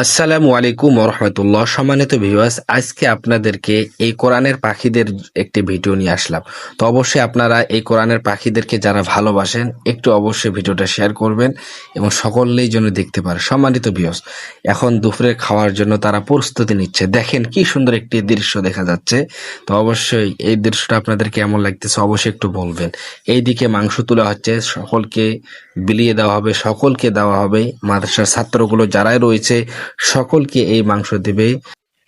আসসালামু আলাইকুম রহমতুল্লাহ। সম্মানিত ভিউয়ার্স, আজকে আপনাদেরকে এই কোরআনের পাখিদের একটি ভিডিও নিয়ে আসলাম। তো অবশ্যই আপনারা এই কোরআনের পাখিদেরকে যারা ভালোবাসেন একটু অবশ্যই ভিডিওটা শেয়ার করবেন এবং সকলেই যেন দেখতে পারে। সম্মানিত ভিউয়ার্স, এখন দুপুরে খাওয়ার জন্য তারা প্রস্তুতি নিচ্ছে। দেখেন কি সুন্দর একটি দৃশ্য দেখা যাচ্ছে। তো অবশ্যই এই দৃশ্যটা আপনাদের কেমন লাগতেছে অবশ্যই একটু বলবেন। এইদিকে মাংস তোলা হচ্ছে, সকলকে বিলিয়ে দেওয়া হবে, সকলকে দেওয়া হবে। মাদ্রাসার ছাত্রগুলো যারাই রয়েছে সকলকে এই মাংস দেবে।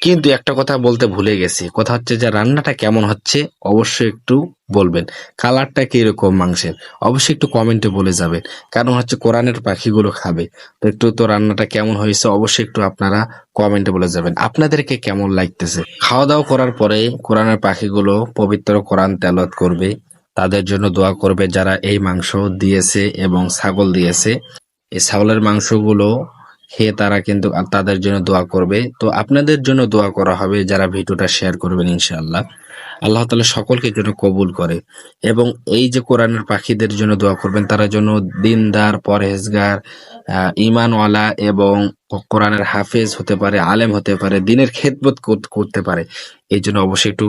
কিন্তু একটা কথা বলতে ভুলে গেছি, কথা হচ্ছে যে রান্নাটা কেমন হচ্ছে অবশ্যই একটু বলবেন। কালারটা কিরকম মাংসের অবশ্যই একটু কমেন্টে বলে যাবেন, কারণ হচ্ছে কোরআনের পাখিগুলো খাবে। তো একটু তো রান্নাটা কেমন হয়েছে অবশ্যই একটু আপনারা কমেন্টে বলে যাবেন আপনাদেরকে কেমন লাগতেছে। খাওয়া দাওয়া করার পরে কোরআনের পাখিগুলো পবিত্র কোরআন তেলাওয়াত করবে, তাদের জন্য দোয়া করবে যারা এই মাংস দিয়েছে এবং ছাগল দিয়েছে। এই ছাগলের মাংসগুলো খেয়ে তারা কিন্তু তাদের জন্য দোয়া করবে। তো আপনাদের জন্য দোয়া করা হবে যারা ভিডিওটা শেয়ার করবেন। ইনশাআল্লাহ আল্লাহ তাআলা সকলকে যেন কবুল করে। এবং এই যে কোরআনের পাখিদের জন্য দোয়া করবেন, তারা যেন দিনদার, পরহেজগার, ঈমানওয়ালা এবং কোরআনের হাফেজ হতে পারে, আলেম হতে পারে, দিনের খেদমত করতে পারে। এই জন্য অবশ্যই একটু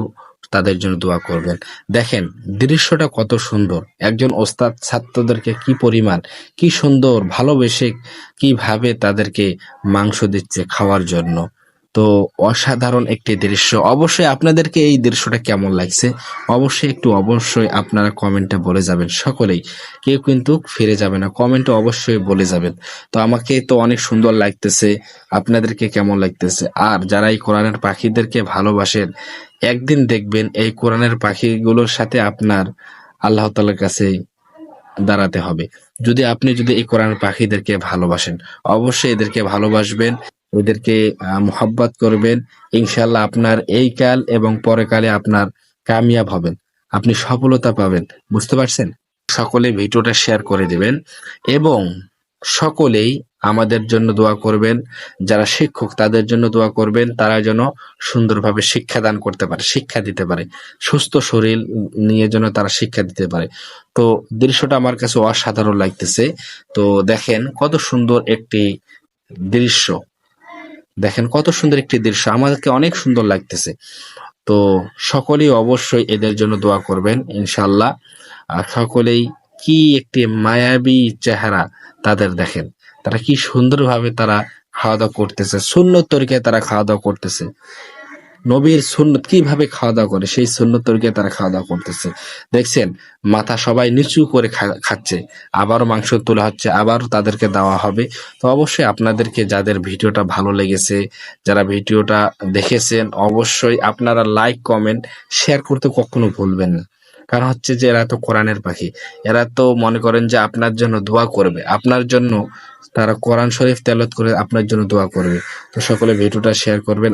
তাদের জন্য দোয়া করবেন। দেখেন দৃশ্যটা কত সুন্দর, একজন ওস্তাদ ছাত্রদেরকে কি পরিমাণ, কি সুন্দর ভালোবেসে কিভাবে তাদেরকে মাংস দিচ্ছে খাওয়ার জন্য। তো অসাধারণ একটি দৃশ্য। অবশ্যই আপনাদেরকে এই দৃশ্যটা কেমন লাগছে অবশ্যই আপনারা কমেন্টে বলে যাবেন। সকলেই, কেউ কিন্তু ফিরে যাবে না, কমেন্টে অবশ্যই বলে যাবেন। তো আমাকে তো অনেক সুন্দর লাগতেছে, আপনাদেরকে কেমন লাগতেছে? আর যারা এই কোরআনের পাখিদেরকে ভালোবাসেন, একদিন দেখবেন এই কোরআনের পাখিগুলোর সাথে আপনার আল্লাহ তাআলার কাছে দাঁড়াতে হবে। যদি এই কোরআনের পাখিদেরকে ভালোবাসেন অবশ্যই এদেরকে ভালোবাসবেন, এদেরকে মোহাব্বত করবেন। ইনশাল্লাহ আপনার এই কাল এবং পরকালে আপনার কামিয়াব হবেন, আপনি সফলতা পাবেন। বুঝতে পারছেন? সকলে ভিডিওটা শেয়ার করে দিবেন এবং সকলেই আমাদের জন্য দোয়া করবেন। যারা শিক্ষক তাদের জন্য দোয়া করবেন, তারা যেন সুন্দরভাবে শিক্ষাদান করতে পারে, শিক্ষা দিতে পারে, সুস্থ শরীর নিয়ে যেন তারা শিক্ষা দিতে পারে। তো দৃশ্যটা আমার কাছে অসাধারণ লাগতেছে। তো দেখেন কত সুন্দর একটি দৃশ্য, দেখেন কত সুন্দর একটি দৃশ্য, আমাদেরকে অনেক সুন্দর লাগতেছে। তো সকলেই অবশ্যই এদের জন্য দোয়া করবেন ইনশাল্লাহ। আর সকলেই কি একটি মায়াবী চেহারা তাদের, দেখেন তারা কি সুন্দরভাবে তারা খাওয়া দাওয়া করতেছে, সুন্নত তরিকায় তারা খাওয়া দাওয়া করতেছে। নবীর সুন্নত কিভাবে খাওয়া দাওয়া করে সেই সুন্নত তরিকায় তারা খাওয়া দাওয়া করতেছে। দেখছেন মাথা সবাই নিচু করে খাচ্ছে, আবারও মাংস তোলা হচ্ছে, আবারও তাদেরকে দেওয়া হবে। তো অবশ্যই আপনাদেরকে যাদের ভিডিওটা ভালো লেগেছে, যারা ভিডিওটা দেখেছেন অবশ্যই আপনারা লাইক, কমেন্ট, শেয়ার করতে কখনো ভুলবেন না। কারণ হচ্ছে যে এরা তো কোরআনের পাখি, এরা তো মনে করেন যে আপনার জন্য দোয়া করবে, আপনার জন্য তারা কোরআন শরীফ তেলাওয়াত করে আপনার জন্য দোয়া করবে। তো সকলে ভিডিওটা শেয়ার করবেন।